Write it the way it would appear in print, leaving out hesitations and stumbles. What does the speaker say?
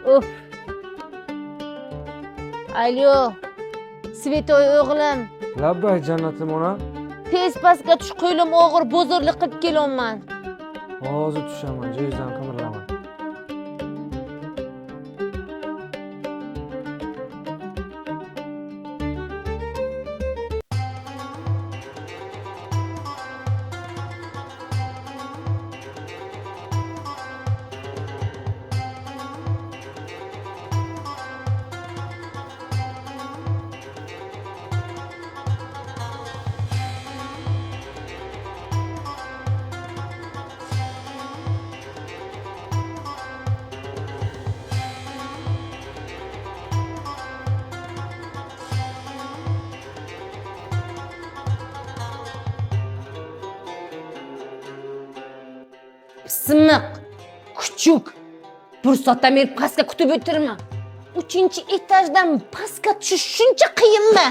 Of. Alo. Svetoy o'g'lim. Labbay jannatim ona. Tez pastga tush qo'ylim og'ir bozorlik qilib kelolman. Hozir tushaman, joyizdan qimirlaman. Pismiq, kuchuk. Fursatdan meni pastga kutib o'tirma. 3-etajdan pastga tushish shuncha qiyinmi?